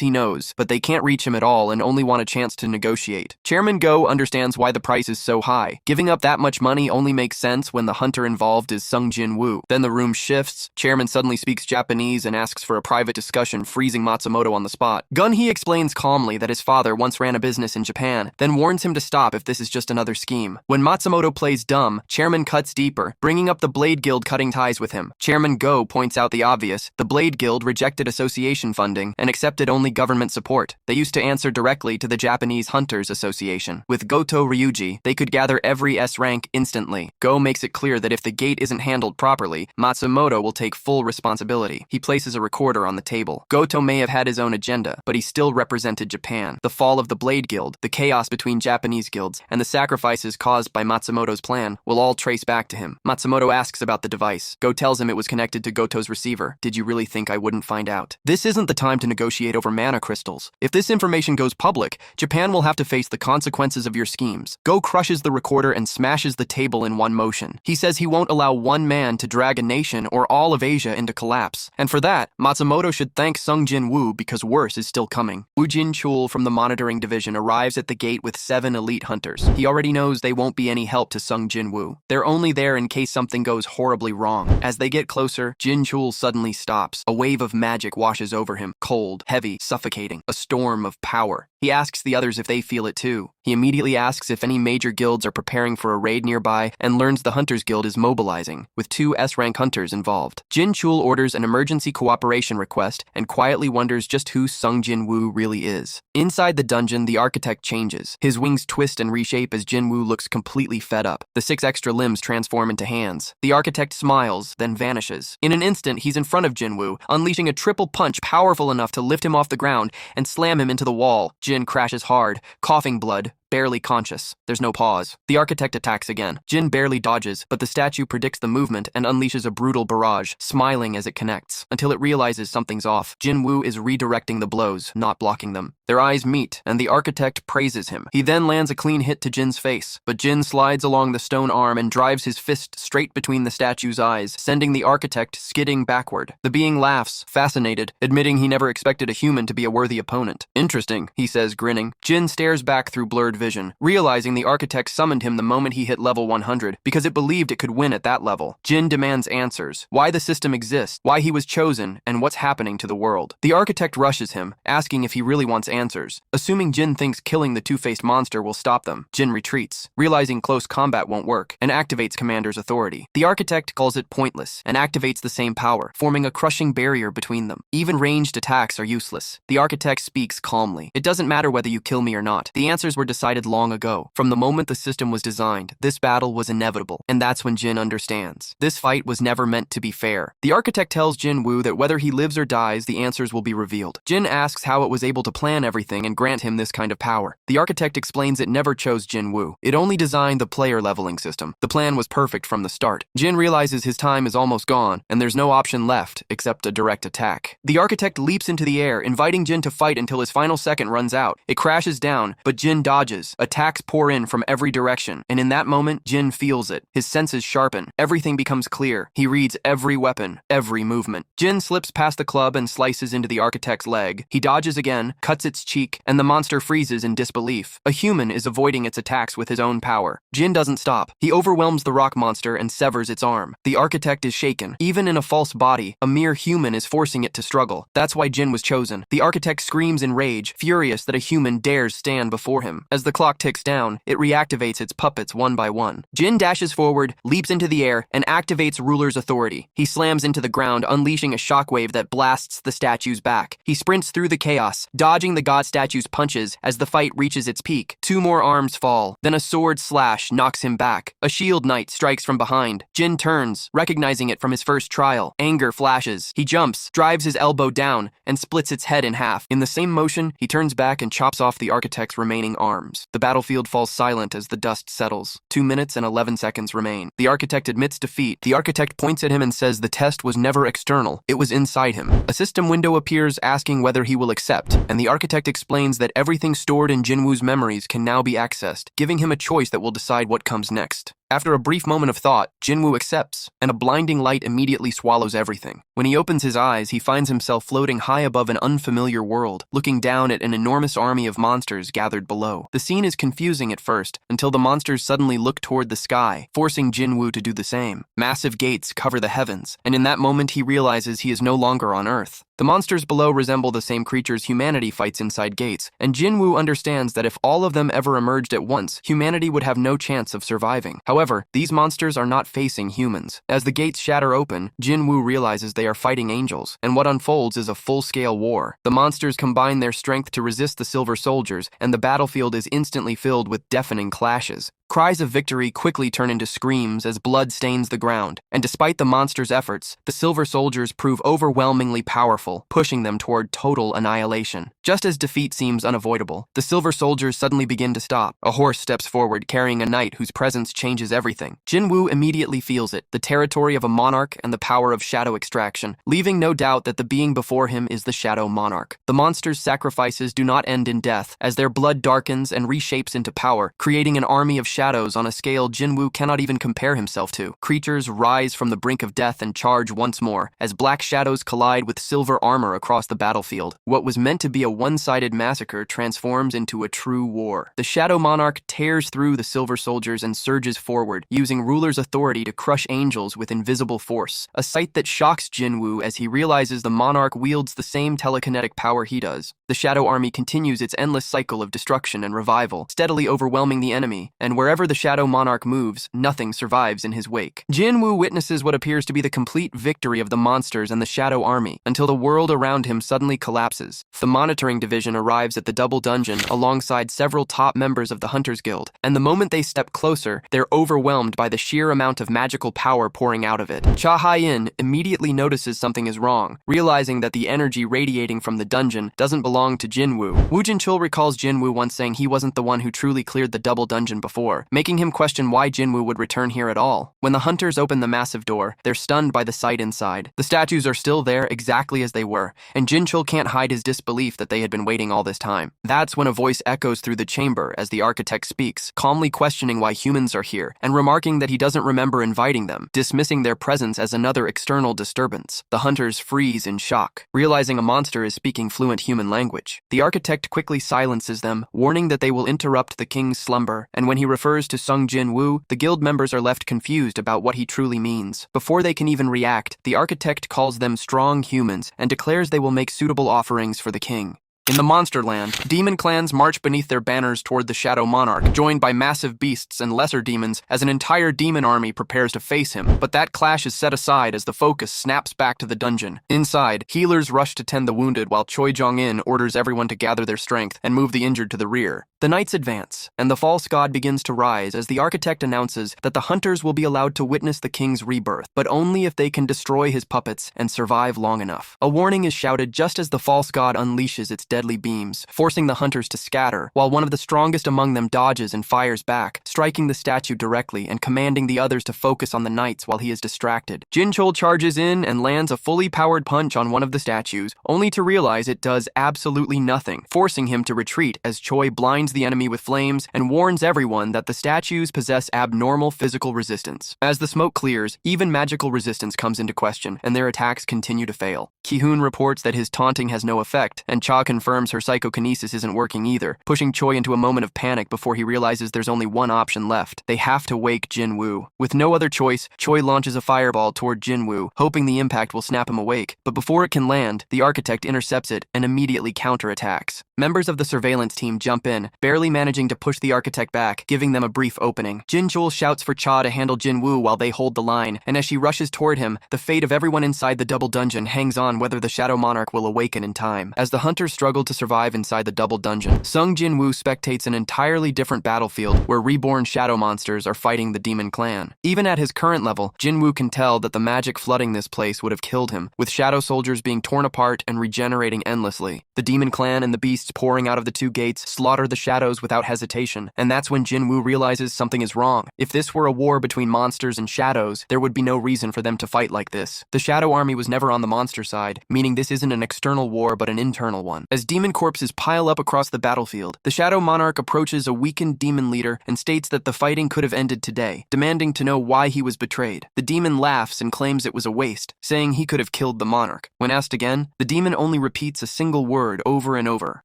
he knows, but they can't reach him at all and only want a chance to negotiate. Chairman Go understands why the price is so high. Giving up that much money only makes sense when the hunter involved is Sung Jinwoo. Then the room shifts. Chairman suddenly speaks Japanese and asks for a private discussion, freezing Matsumoto on the spot. Gunhee explains calmly that his father once ran a business in Japan, then warns him to stop if this is just another scheme. When Matsumoto plays dumb, Chairman cuts deeper, bringing up the Blade Guild cutting ties with him. Chairman Go points out the obvious. The Blade Guild rejected association funding and accepted only government support. They used to answer directly to the Japanese Hunters Association. With Goto Ryuji, they could gather every S rank instantly. Go makes it clear that if the gate isn't handled properly, Matsumoto will take full responsibility. He places a recorder on the table. Goto may have had his own agenda, but he still represented Japan. The fall of the Blade Guild, the chaos between Japanese guilds, and the sacrifices caused by Matsumoto's plan will all trace back to him. Matsumoto asks about the device. Go tells him it was connected to Goto's receiver. Did you really think I wouldn't find out? This isn't the time to negotiate over mana crystals. If this information goes public, Japan will have to face the consequences of your schemes. Go crushes the recorder and smashes the table in one motion. He says he won't allow one man to drag a nation or all of Asia into collapse. And for that, Matsumoto should thank Sung Jinwoo because worse is still coming. Woo Jin-chul from the monitoring division arrives at the gate with 7 elite hunters. He already knows they won't be any help to Sung Jinwoo. They're only there in case something goes horribly wrong. As they get closer, Jin-chul suddenly stops. A wave of magic washes over him, cold, heavy, suffocating, a storm of power. He asks the others if they feel it too. He immediately asks if any major guilds are preparing for a raid nearby and learns the Hunters Guild is mobilizing, with 2 S-rank hunters involved. Jin-chul orders an emergency cooperation request and quietly wonders just who Sung Jinwoo really is. Inside the dungeon, the architect changes. His wings twist and reshape as Jinwoo looks completely fed up. The 6 extra limbs transform into hands. The architect smiles, then vanishes. In an instant, he's in front of Jinwoo, unleashing a triple punch powerful enough to lift him off the ground and slam him into the wall. Jin crashes hard, coughing blood, barely conscious. There's no pause. The architect attacks again. Jin barely dodges, but the statue predicts the movement and unleashes a brutal barrage, smiling as it connects, until it realizes something's off. Jinwoo is redirecting the blows, not blocking them. Their eyes meet, and the architect praises him. He then lands a clean hit to Jin's face, but Jin slides along the stone arm and drives his fist straight between the statue's eyes, sending the architect skidding backward. The being laughs, fascinated, admitting he never expected a human to be a worthy opponent. Interesting, he says, grinning. Jin stares back through blurred vision, realizing the architect summoned him the moment he hit level 100 because it believed it could win at that level. Jin demands answers. Why the system exists, why he was chosen, and what's happening to the world. The architect rushes him, asking if he really wants answers. Assuming Jin thinks killing the two-faced monster will stop them, Jin retreats, realizing close combat won't work, and activates Commander's authority. The architect calls it pointless, and activates the same power, forming a crushing barrier between them. Even ranged attacks are useless. The architect speaks calmly. It doesn't matter whether you kill me or not. The answers were decided decided long ago. From the moment the system was designed, this battle was inevitable, and that's when Jin understands. This fight was never meant to be fair. The architect tells Jinwoo that whether he lives or dies, the answers will be revealed. Jin asks how it was able to plan everything and grant him this kind of power. The architect explains it never chose Jinwoo. It only designed the player leveling system. The plan was perfect from the start. Jin realizes his time is almost gone, and there's no option left except a direct attack. The architect leaps into the air, inviting Jin to fight until his final second runs out. It crashes down, but Jin dodges. Attacks pour in from every direction, and in that moment, Jin feels it. His senses sharpen. Everything becomes clear. He reads every weapon, every movement. Jin slips past the club and slices into the architect's leg. He dodges again, cuts its cheek, and the monster freezes in disbelief. A human is avoiding its attacks with his own power. Jin doesn't stop. He overwhelms the rock monster and severs its arm. The architect is shaken. Even in a false body, a mere human is forcing it to struggle. That's why Jin was chosen. The architect screams in rage, furious that a human dares stand before him. As the clock ticks down, it reactivates its puppets one by one. Jin dashes forward, leaps into the air, and activates ruler's authority. He slams into the ground, unleashing a shockwave that blasts the statues back. He sprints through the chaos, dodging the god statue's punches as the fight reaches its peak. Two more arms fall, then a sword slash knocks him back. A shield knight strikes from behind. Jin turns, recognizing it from his first trial. Anger flashes. He jumps, drives his elbow down, and splits its head in half. In the same motion, he turns back and chops off the architect's remaining arms. The battlefield falls silent as the dust settles. 2 minutes and 11 seconds remain. The architect admits defeat. The architect points at him and says the test was never external. It was inside him. A system window appears asking whether he will accept, and the architect explains that everything stored in Jinwoo's memories can now be accessed, giving him a choice that will decide what comes next. After a brief moment of thought, Jinwoo accepts, and a blinding light immediately swallows everything. When he opens his eyes, he finds himself floating high above an unfamiliar world, looking down at an enormous army of monsters gathered below. The scene is confusing at first, until the monsters suddenly look toward the sky, forcing Jinwoo to do the same. Massive gates cover the heavens, and in that moment he realizes he is no longer on Earth. The monsters below resemble the same creatures humanity fights inside gates, and Jinwoo understands that if all of them ever emerged at once, humanity would have no chance of surviving. However, these monsters are not facing humans. As the gates shatter open, Jinwoo realizes they are fighting angels, and what unfolds is a full-scale war. The monsters combine their strength to resist the Silver Soldiers, and the battlefield is instantly filled with deafening clashes. Cries of victory quickly turn into screams as blood stains the ground, and despite the monsters' efforts, the Silver Soldiers prove overwhelmingly powerful, pushing them toward total annihilation. Just as defeat seems unavoidable, the Silver Soldiers suddenly begin to stop. A horse steps forward carrying a knight whose presence changes everything. Jinwoo immediately feels it, the territory of a monarch and the power of shadow extraction, leaving no doubt that the being before him is the Shadow Monarch. The monsters' sacrifices do not end in death, as their blood darkens and reshapes into power, creating an army of shadows on a scale Jinwoo cannot even compare himself to. Creatures rise from the brink of death and charge once more, as black shadows collide with silver armor across the battlefield. What was meant to be a one-sided massacre transforms into a true war. The Shadow Monarch tears through the Silver Soldiers and surges forward, using ruler's authority to crush angels with invisible force, a sight that shocks Jinwoo as he realizes the monarch wields the same telekinetic power he does. The Shadow Army continues its endless cycle of destruction and revival, steadily overwhelming the enemy, and wherever the Shadow Monarch moves, nothing survives in his wake. Jinwoo witnesses what appears to be the complete victory of the monsters and the Shadow Army, until the world around him suddenly collapses. The monitoring division arrives at the double dungeon alongside several top members of the Hunters Guild, and the moment they step closer, they're overwhelmed by the sheer amount of magical power pouring out of it. Cha Hae-In immediately notices something is wrong, realizing that the energy radiating from the dungeon doesn't belong to Jinwoo. Woo Jin-chul recalls Jinwoo once saying he wasn't the one who truly cleared the double dungeon before, making him question why Jinwoo would return here at all. When the hunters open the massive door, they're stunned by the sight inside. The statues are still there exactly as they were, and Jin-chul can't hide his disbelief that they had been waiting all this time. That's when a voice echoes through the chamber as the architect speaks, calmly questioning why humans are here, and remarking that he doesn't remember inviting them, dismissing their presence as another external disturbance. The hunters freeze in shock, realizing a monster is speaking fluent human language. The architect quickly silences them, warning that they will interrupt the king's slumber, and when he refers to Sung Jinwoo, the guild members are left confused about what he truly means. Before they can even react, the architect calls them strong humans and declares they will make suitable offerings for the king. In the Monster Land, demon clans march beneath their banners toward the Shadow Monarch, joined by massive beasts and lesser demons as an entire demon army prepares to face him. But that clash is set aside as the focus snaps back to the dungeon. Inside, healers rush to tend the wounded while Choi Jong-in orders everyone to gather their strength and move the injured to the rear. The knights advance, and the false god begins to rise as the architect announces that the hunters will be allowed to witness the king's rebirth, but only if they can destroy his puppets and survive long enough. A warning is shouted just as the false god unleashes its deadly beams, forcing the hunters to scatter, while one of the strongest among them dodges and fires back, striking the statue directly and commanding the others to focus on the knights while he is distracted. Jinchul charges in and lands a fully powered punch on one of the statues, only to realize it does absolutely nothing, forcing him to retreat as Choi blinds the enemy with flames and warns everyone that the statues possess abnormal physical resistance. As the smoke clears, even magical resistance comes into question, and their attacks continue to fail. Ki-hoon reports that his taunting has no effect, and Cha confirms her psychokinesis isn't working either, pushing Choi into a moment of panic before he realizes there's only one option left. They have to wake Jinwoo. With no other choice, Choi launches a fireball toward Jinwoo, hoping the impact will snap him awake. But before it can land, the architect intercepts it and immediately counterattacks. Members of the surveillance team jump in, barely managing to push the architect back, giving them a brief opening. Jinchul shouts for Cha to handle Jinwoo while they hold the line, and as she rushes toward him, the fate of everyone inside the double dungeon hangs on whether the Shadow Monarch will awaken in time. As the hunters struggle to survive inside the double dungeon, Sung Jinwoo spectates an entirely different battlefield where reborn shadow monsters are fighting the demon clan. Even at his current level, Jinwoo can tell that the magic flooding this place would have killed him, with shadow soldiers being torn apart and regenerating endlessly. The demon clan and the beasts pouring out of the two gates slaughter the shadows without hesitation, and that's when Jinwoo realizes something is wrong. If this were a war between monsters and shadows, there would be no reason for them to fight like this. The shadow army was never on the monster side, meaning this isn't an external war but an internal one. As demon corpses pile up across the battlefield, the Shadow Monarch approaches a weakened demon leader and states that the fighting could have ended today, demanding to know why he was betrayed. The demon laughs and claims it was a waste, saying he could have killed the monarch. When asked again, the demon only repeats a single word over and over,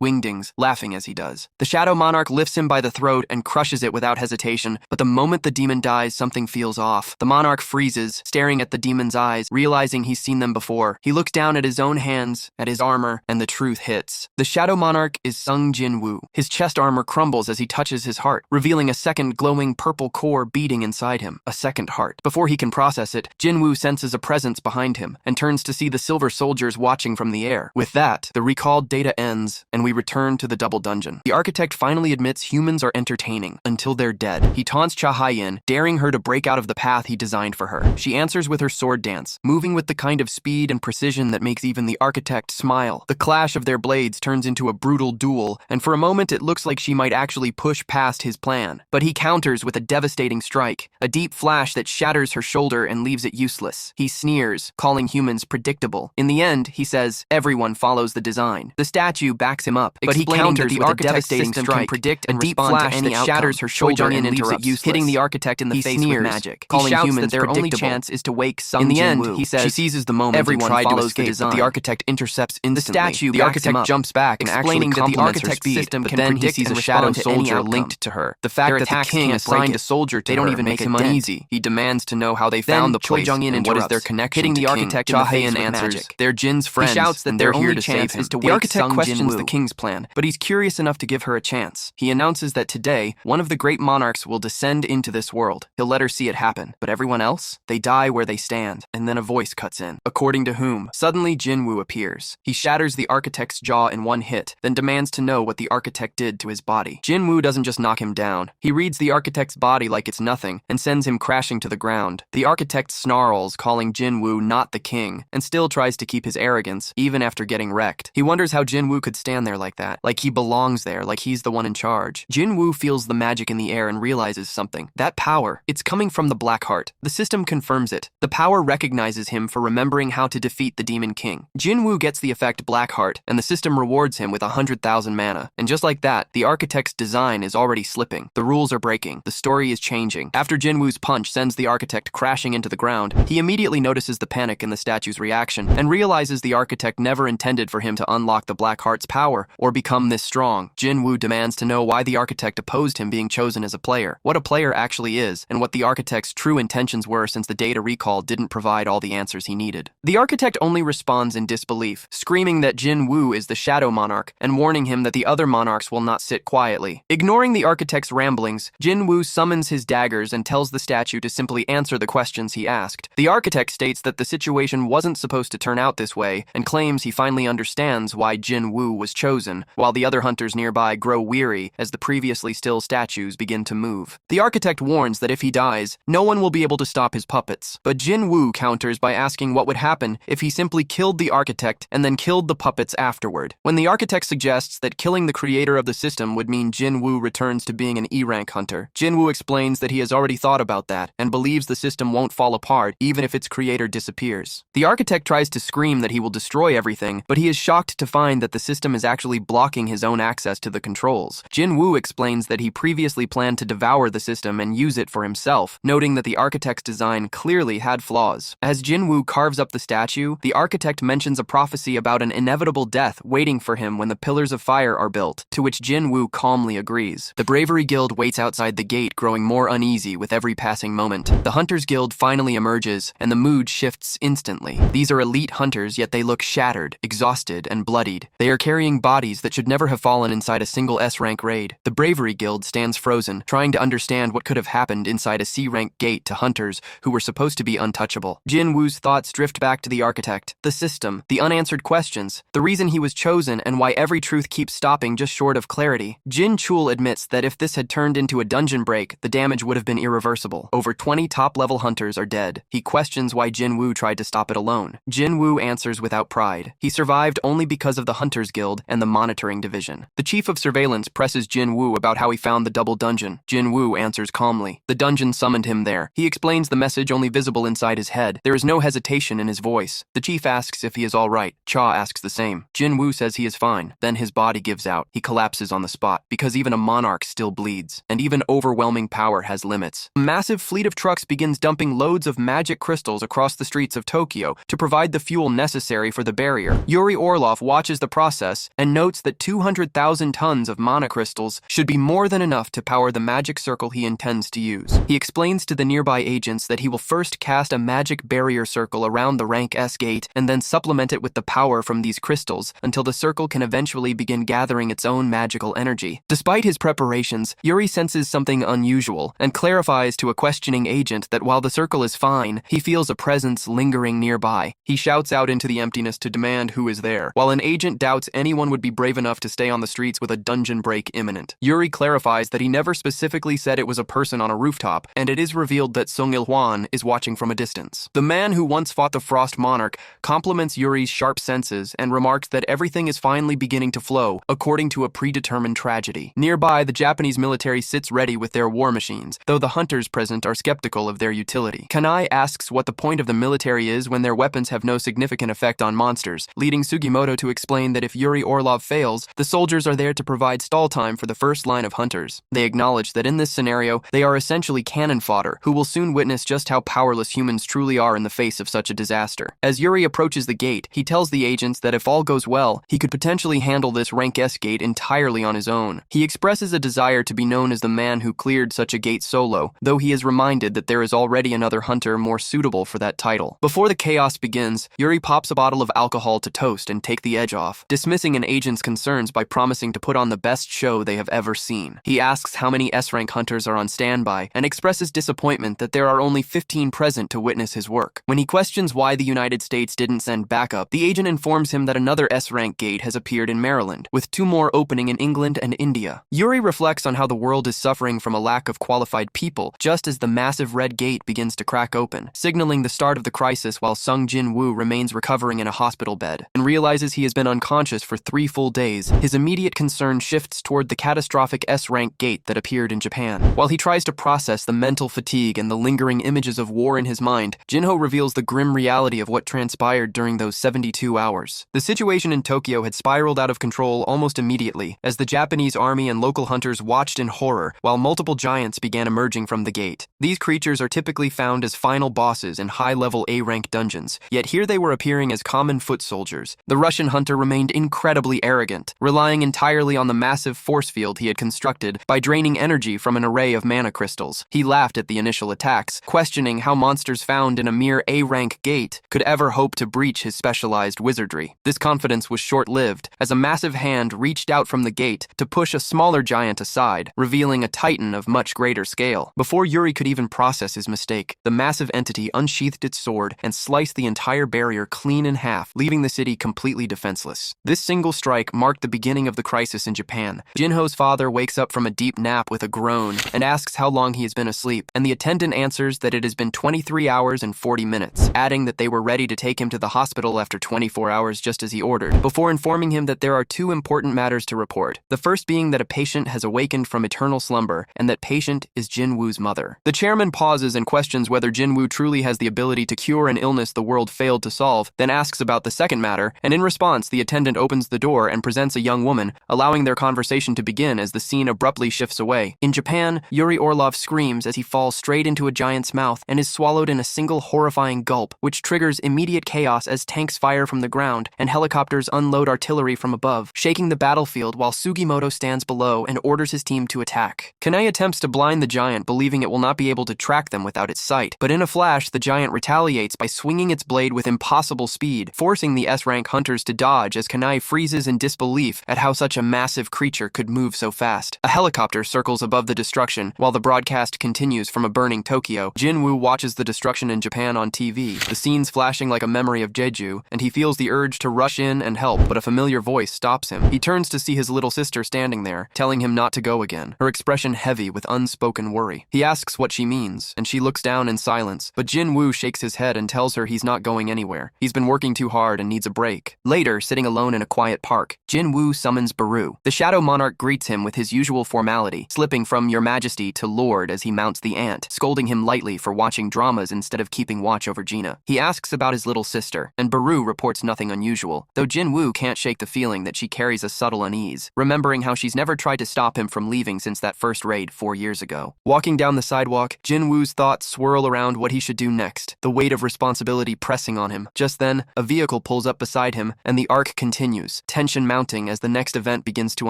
Wingdings laughing as he does. The Shadow Monarch lifts him by the throat and crushes it without hesitation, but the moment the demon dies, something feels off. The monarch freezes, staring at the demon's eyes, realizing he's seen them before. He looks down at his own hands, at his armor, and the truth hits. The Shadow Monarch is Sung Jinwoo. His chest armor crumbles as he touches his heart, revealing a second glowing purple core beating inside him, a second heart. Before he can process it, Jinwoo senses a presence behind him and turns to see the silver soldiers watching from the air. With that, the recalled data ends, and we return to the double dungeon. The architect finally admits humans are entertaining until they're dead. He taunts Cha Hae-In, daring her to break out of the path he designed for her. She answers with her sword dance, moving with the kind of speed and precision that makes even the architect smile. The clash of their blades turns into a brutal duel, and for a moment it looks like she might actually push past his plan. But he counters with a devastating strike, a deep flash that shatters her shoulder and leaves it useless. He sneers, calling humans predictable. In the end, he says, everyone follows the design. The statue backs him up, but he counters with a devastating strike, can predict and a deep flash that shatters her shoulder and leaves it useless, hitting the architect in the face with magic. Calling humans that their only chance is to wake Sung Jinwoo. In the end, he says, she seizes the moment everyone follows the design. The architect intercepts instantly. The statue jumps back, explaining that the architect's system can predict and respond to any outcome linked to her. The fact that the king assigned a soldier to her makes him uneasy. He demands to know how they found the place and what is their connection. Hitting the architect in the face with magic. They're Jin's friends. He shouts that their only chance is to wake Sung Jinwoo. The architect questions the king's plan, but he's curious enough to give her a chance. He announces that today, one of the great monarchs will descend into this world. He'll let her see it happen. But everyone else? They die where they stand. And then a voice cuts in. According to whom? Suddenly Jinwoo appears. He shatters the architect's jaw in one hit, then demands to know what the architect did to his body. Jinwoo doesn't just knock him down. He reads the architect's body like it's nothing, and sends him crashing to the ground. The architect snarls, calling Jinwoo not the king, and still tries to keep his arrogance, even after getting wrecked. He wonders how Jinwoo could stand there like that, like he belongs there, like he's the one in charge. Jinwoo feels the magic in the air and realizes something. That power, it's coming from the Black Heart. The system confirms it. The power recognizes him for remembering how to defeat the Demon King. Jinwoo gets the effect Black Heart, and the system rewards him with 100,000 mana. And just like that, the architect's design is already slipping. The rules are breaking. The story is changing. After Jinwoo's punch sends the architect crashing into the ground, he immediately notices the panic in the statue's reaction and realizes the architect never intended for him to unlock the Black Heart's power, or become this strong. Jinwoo demands to know why the architect opposed him being chosen as a player, what a player actually is, and what the architect's true intentions were since the data recall didn't provide all the answers he needed. The architect only responds in disbelief, screaming that Jinwoo is the Shadow Monarch and warning him that the other monarchs will not sit quietly. Ignoring the architect's ramblings, Jinwoo summons his daggers and tells the statue to simply answer the questions he asked. The architect states that the situation wasn't supposed to turn out this way and claims he finally understands why Jinwoo was chosen, while the other hunters nearby grow weary as the previously still statues begin to move. The architect warns that if he dies, no one will be able to stop his puppets, but Jinwoo counters by asking what would happen if he simply killed the architect and then killed the puppets afterward. When the architect suggests that killing the creator of the system would mean Jinwoo returns to being an E-rank hunter, Jinwoo explains that he has already thought about that and believes the system won't fall apart even if its creator disappears. The architect tries to scream that he will destroy everything, but he is shocked to find that the system is actually blocking his own access to the controls. Jinwoo explains that he previously planned to devour the system and use it for himself, noting that the architect's design clearly had flaws. As Jinwoo carves up the statue, the architect mentions a prophecy about an inevitable death waiting for him when the pillars of fire are built, to which Jinwoo calmly agrees. The Bravery Guild waits outside the gate, growing more uneasy with every passing moment. The Hunters Guild finally emerges, and the mood shifts instantly. These are elite hunters, yet they look shattered, exhausted, and bloodied. They are carrying bodies that should never have fallen inside a single S-rank raid. The Bravery Guild stands frozen, trying to understand what could have happened inside a C-rank gate to hunters who were supposed to be untouchable. Jinwoo's thoughts drift back to the architect, the system, the unanswered questions, the reason he was chosen, and why every truth keeps stopping just short of clarity. Jin Chul admits that if this had turned into a dungeon break, the damage would have been irreversible. Over 20 top-level hunters are dead. He questions why Jinwoo tried to stop it alone. Jinwoo answers without pride. He survived only because of the Hunters Guild and the Monitoring Division. The Chief of Surveillance presses Jinwoo about how he found the double dungeon. Jinwoo answers calmly. The dungeon summoned him there. He explains the message only visible inside his head. There is no hesitation in his voice. The chief asks if he is all right. Cha asks the same. Jinwoo says he is fine. Then his body gives out. He collapses on the spot, because even a monarch still bleeds, and even overwhelming power has limits. A massive fleet of trucks begins dumping loads of magic crystals across the streets of Tokyo to provide the fuel necessary for the barrier. Yuri Orlov watches the process and notes that 200,000 tons of mana crystals should be more than enough to power the magic circle he intends to use. He explains to the nearby agents that he will first cast a magic barrier circle around the rank S gate and then supplement it with the power from these crystals until the circle can eventually begin gathering its own magical energy. Despite his preparations, Yuri senses something unusual and clarifies to a questioning agent that while the circle is fine, he feels a presence lingering nearby. He shouts out into the emptiness to demand who is there, while an agent doubts anyone would be brave enough to stay on the streets with a dungeon break imminent. Yuri clarifies that he never specifically said it was a person on a rooftop, and it is revealed that Sung Il-hwan is watching from a distance. The man who once fought the Frost Monarch compliments Yuri's sharp senses and remarks that everything is finally beginning to flow according to a predetermined tragedy. Nearby, the Japanese military sits ready with their war machines, though the hunters present are skeptical of their utility. Kanai asks what the point of the military is when their weapons have no significant effect on monsters, leading Sugimoto to explain that if Yuri Orlov fails, the soldiers are there to provide stall time for the first line of hunters. They acknowledge that in this scenario, they are essentially cannon fodder, who will soon witness just how powerless humans truly are in the face of such a disaster. As Yuri approaches the gate, he tells the agents that if all goes well, he could potentially handle this rank S gate entirely on his own. He expresses a desire to be known as the man who cleared such a gate solo, though he is reminded that there is already another hunter more suitable for that title. Before the chaos begins, Yuri pops a bottle of alcohol to toast and take the edge off, dismissing an agent's concerns by promising to put on the best show they have ever seen. He asks how many S-rank hunters are on standby and expresses disappointment that there are only 15 present to witness his work. When he questions why the United States didn't send backup, the agent informs him that another S-rank gate has appeared in Maryland, with 2 more opening in England and India. Yuri reflects on how the world is suffering from a lack of qualified people, just as the massive red gate begins to crack open, signaling the start of the crisis while Sung Jinwoo remains recovering in a hospital bed, and realizes he has been unconscious for 3 full days. His immediate concern shifts toward the catastrophic S-rank gate that appeared in Japan. While he tries to process the mental fatigue and the lingering images of war in his mind, Jinho reveals the grim reality of what transpired during those 72 hours. The situation in Tokyo had spiraled out of control almost immediately, as the Japanese army and local hunters watched in horror while multiple giants began emerging from the gate. These creatures are typically found as final bosses in high-level A-rank dungeons, yet here they were appearing as common foot soldiers. The Russian hunter remained incredibly arrogant, relying entirely on the massive force field he had constructed by draining energy from an array of mana crystals. He laughed at the initial attacks, questioning how monsters found in a mere A-rank gate could ever hope to breach his specialized wizardry. This confidence was short-lived, as a massive hand reached out from the gate to push a smaller giant aside, revealing a titan of much greater scale. Before Yuri could even process his mistake, the massive entity unsheathed its sword and sliced the entire barrier clean in half, leaving the city completely defenseless. This single strike marked the beginning of the crisis in Japan. Jinho's father wakes up from a deep nap with a groan and asks how long he has been asleep, and the attendant answers that it has been 23 hours and 40 minutes, adding that they were ready to take him to the hospital after 24 hours just as he ordered, before informing him that there are two important matters to report. The first being that a patient has awakened from eternal slumber, and that patient is Jinwoo's mother. The chairman pauses and questions whether Jinwoo truly has the ability to cure an illness the world failed to solve, then asks about the second matter, and in response, the attendant opens the door and presents a young woman, allowing their conversation to begin as the scene abruptly shifts away. In Japan, Yuri Orlov screams as he falls straight into a giant's mouth and is swallowed in a single horrifying gulp, which triggers immediate chaos as tanks fire from the ground and helicopters unload artillery from above, shaking the battlefield while Sugimoto stands below and orders his team to attack. Kanai attempts to blind the giant, believing it will not be able to track them without its sight, but in a flash, the giant retaliates by swinging its blade with impossible speed, forcing the S-rank hunters to dodge as Kanai freezes in disbelief at how such a massive creature could move so fast. A helicopter circles above the destruction, while the broadcast continues from a burning Tokyo. Jinwoo watches the destruction in Japan on TV, the scenes flashing like a memory of Jeju, and he feels the urge to rush in and help, but a familiar voice stops him. He turns to see his little sister standing there, telling him not to go again, her expression heavy with unspoken worry. He asks what she means, and she looks down in silence, but Jinwoo shakes his head and tells her he's not going anywhere. He's been working too hard and needs a break. Later, sitting alone in a quiet park, Jinwoo summons Beru. The Shadow Monarch greets him with his usual formality, slipping from Your Majesty to Lord as he mounts the ant, scolding him lightly for watching dramas instead of keeping watch over Gina. He asks about his little sister, and Beru reports nothing unusual, though Jinwoo can't shake the feeling that she carries a subtle unease, remembering how she's never tried to stop him from leaving since that first raid 4 years ago. Walking down the sidewalk, Jinwoo's thoughts swirl around what he should do next, the weight of responsibility pressing on him. Just then, a vehicle pulls up beside him, and the arc continues, tension mounting as the next event begins to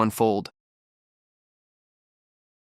unfold.